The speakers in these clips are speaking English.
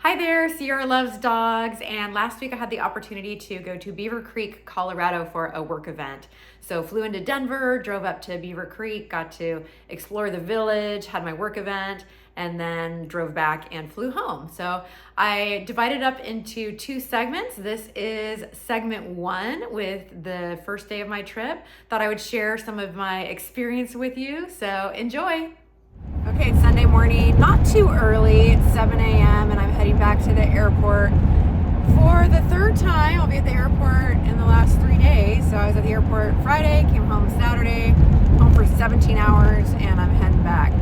Hi there, Sierra loves dogs, and last week I had the opportunity to go to Beaver Creek, Colorado for a work event. So flew into Denver, drove up to Beaver Creek, got to explore the village, had my work event, and then drove back and flew home. So I divided up into two segments. This is segment one with the first day of my trip. Thought I would share some of my experience with you, so enjoy. Okay, it's Sunday morning, not too early. It's 7 a.m. and I'm heading back to the airport for the third time. I'll be at the airport in the last 3 days. So I was at the airport Friday, came home Saturday, home for 17 hours, and I'm heading back.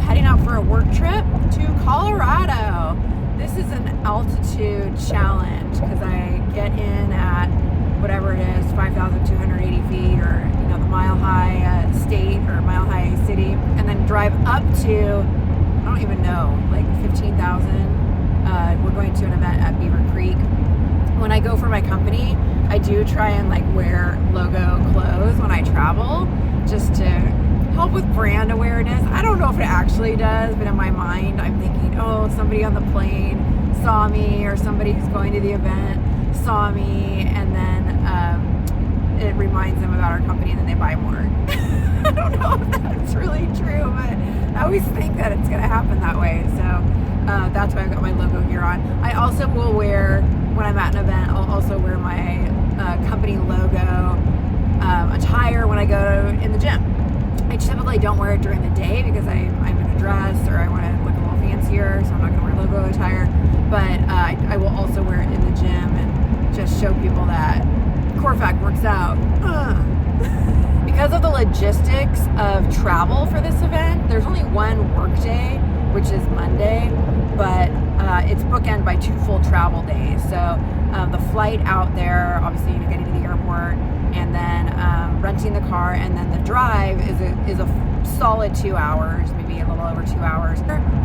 Heading out for a work trip to Colorado. This is an altitude challenge because I get in at whatever it is, 5,280 feet, or the Mile High state or Mile High city, and then drive up to, I don't even know, like 15,000. We're going to an event at Beaver Creek. When I go for my company, I do try and wear logo clothes when I travel, just to help with brand awareness. I don't know if it actually does, but in my mind, I'm thinking, oh, somebody on the plane saw me, or somebody who's going to the event saw me, and then it reminds them about our company, and then they buy more. I don't know if that's really true, but I always think that it's going to happen that way. So that's why I've got my logo gear on. I also will wear, when I'm at an event, I'll also wear my company logo attire when I go in the gym. I typically don't wear it during the day because I'm in a dress, or I want to look a little fancier, so I'm not going to wear logo attire. But I will also wear it in the gym and just show people that Corfac works out. Because of the logistics of travel for this event, there's only one work day, which is Monday, but it's bookended by 2 full travel days. So the flight out there, obviously getting to the airport, and then renting the car, and then the drive is a solid 2 hours, maybe a little over 2 hours.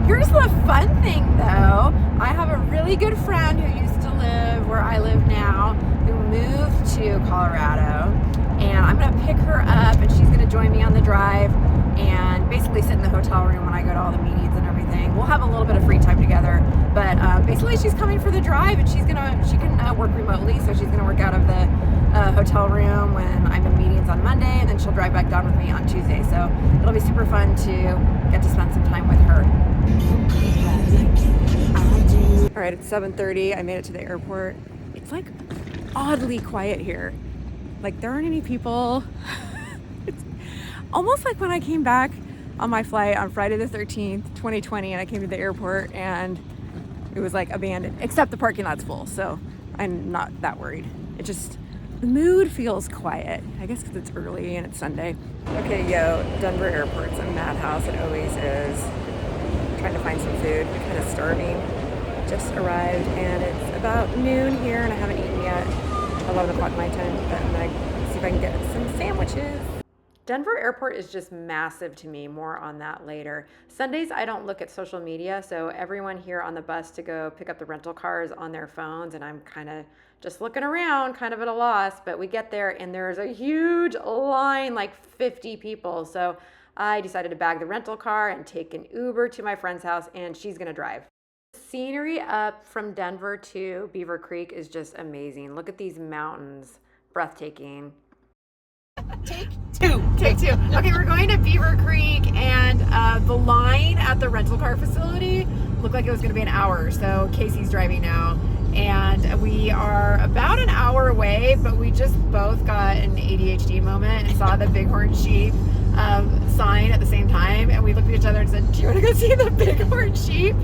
Here's the fun thing though. I have a really good friend who used to live where I live now, who moved to Colorado, and I'm gonna pick her up, and she's gonna join me on the drive and basically sit in the hotel room when I go to all the meetings and everything. We'll have a little bit of free time together, but basically she's coming for the drive, and she can work remotely, so she's gonna work out of the hotel room when I'm in meetings on Monday, and then she'll drive back down with me on Tuesday. So it'll be super fun to get to spend some time with her. All right, it's 7:30. I made it to the airport. It's oddly quiet here. There aren't any people. It's almost like when I came back on my flight on Friday the 13th, 2020, and I came to the airport and it was abandoned, except the parking lot's full. So I'm not that worried. The mood feels quiet. I guess because it's early and it's Sunday. Okay, Denver airport's a madhouse. It always is. Trying to find some food. I'm kind of starving. Just arrived, and it's about noon here, and I haven't eaten yet. 11 o'clock my time, but I'm gonna see if I can get some sandwiches. Denver airport is just massive to me. More on that later. Sundays, I don't look at social media, so everyone here on the bus to go pick up the rental cars on their phones, and I'm kind of just looking around, kind of at a loss. But we get there, and there's a huge line, 50 people. So I decided to bag the rental car and take an Uber to my friend's house, and she's gonna drive. Scenery up from Denver to Beaver Creek is just amazing. Look at these mountains, breathtaking. Take two. Okay, we're going to Beaver Creek, and the line at the rental car facility looked like it was going to be an hour. So Casey's driving now, and we are about an hour away, but we just both got an ADHD moment and saw the bighorn sheep sign at the same time, and we looked at each other and said, do you want to go see the bighorn sheep?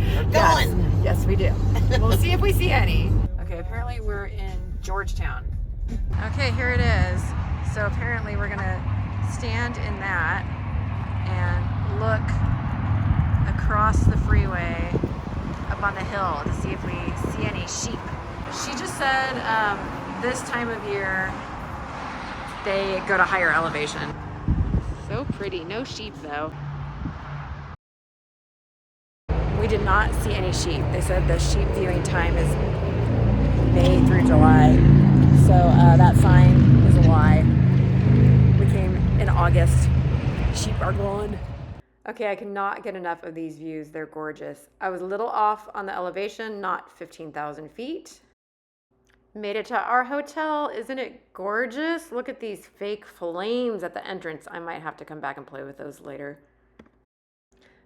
Yes, we do. We'll see if we see any. Okay, apparently we're in Georgetown. Okay, here it is. So apparently we're gonna stand in that and look across the freeway up on the hill to see if we see any sheep. She just said this time of year they go to higher elevation. So pretty. No sheep though. We did not see any sheep. They said the sheep viewing time is May through July. So that sign is a lie. We came in August. Sheep are gone. Okay, I cannot get enough of these views. They're gorgeous. I was a little off on the elevation, not 15,000 feet. Made it to our hotel. Isn't it gorgeous? Look at these fake flames at the entrance. I might have to come back and play with those later.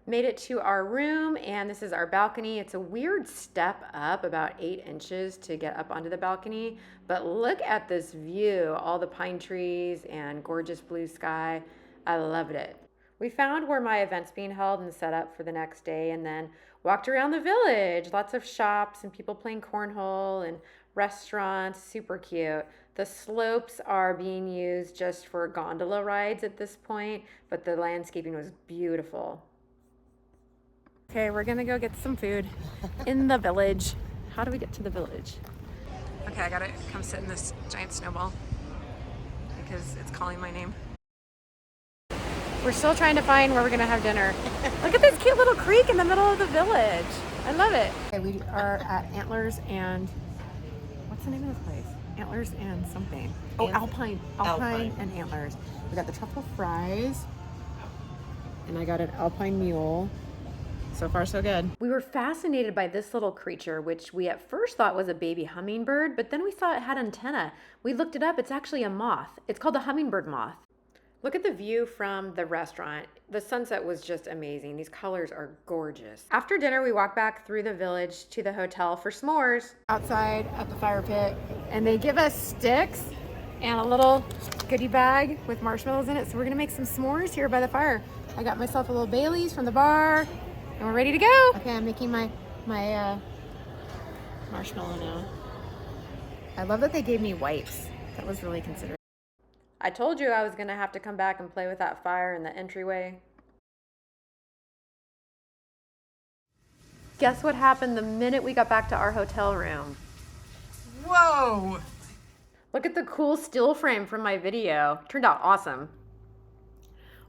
Made it to our room, and this is our balcony. It's a weird step up, about 8 inches to get up onto the balcony, but look at this view, all the pine trees and gorgeous blue sky. I loved it. We found where my event's being held and set up for the next day, and then walked around the village. Lots of shops and people playing cornhole and restaurants, super cute. The slopes are being used just for gondola rides at this point, but the landscaping was beautiful. Okay, we're gonna go get some food in the village. How do we get to the village? Okay, I gotta come sit in this giant snowball because it's calling my name. We're still trying to find where we're gonna have dinner. Look at this cute little creek in the middle of the village. I love it. Okay, we are at Antlers and, what's the name of this place? Antlers and something. Oh, Alpine and Antlers. We got the truffle fries and I got an Alpine mule. So far, so good. We were fascinated by this little creature, which we at first thought was a baby hummingbird, but then we saw it had antennae. We looked it up. It's actually a moth. It's called the hummingbird moth. Look at the view from the restaurant. The sunset was just amazing. These colors are gorgeous. After dinner, we walked back through the village to the hotel for s'mores. Outside at the fire pit, and they give us sticks and a little goodie bag with marshmallows in it. So we're gonna make some s'mores here by the fire. I got myself a little Bailey's from the bar. And we're ready to go. Okay, I'm making my marshmallow now. I love that they gave me wipes. That was really considerate. I told you I was gonna have to come back and play with that fire in the entryway. Guess what happened the minute we got back to our hotel room? Whoa! Look at the cool still frame from my video. Turned out awesome.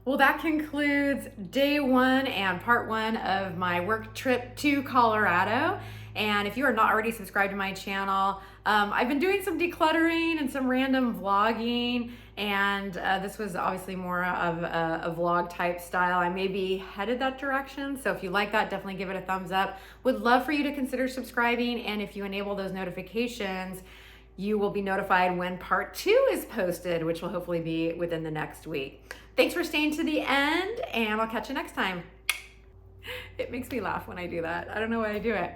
Well, that concludes day 1 and part 1 of my work trip to Colorado. And if you are not already subscribed to my channel, I've been doing some decluttering and some random vlogging, and this was obviously more of a vlog type style. I may be headed that direction, so if you like that, definitely give it a thumbs up. Would love for you to consider subscribing, and if you enable those notifications, you will be notified when part 2 is posted, which will hopefully be within the next week. Thanks for staying to the end, and I'll catch you next time. It makes me laugh when I do that. I don't know why I do it.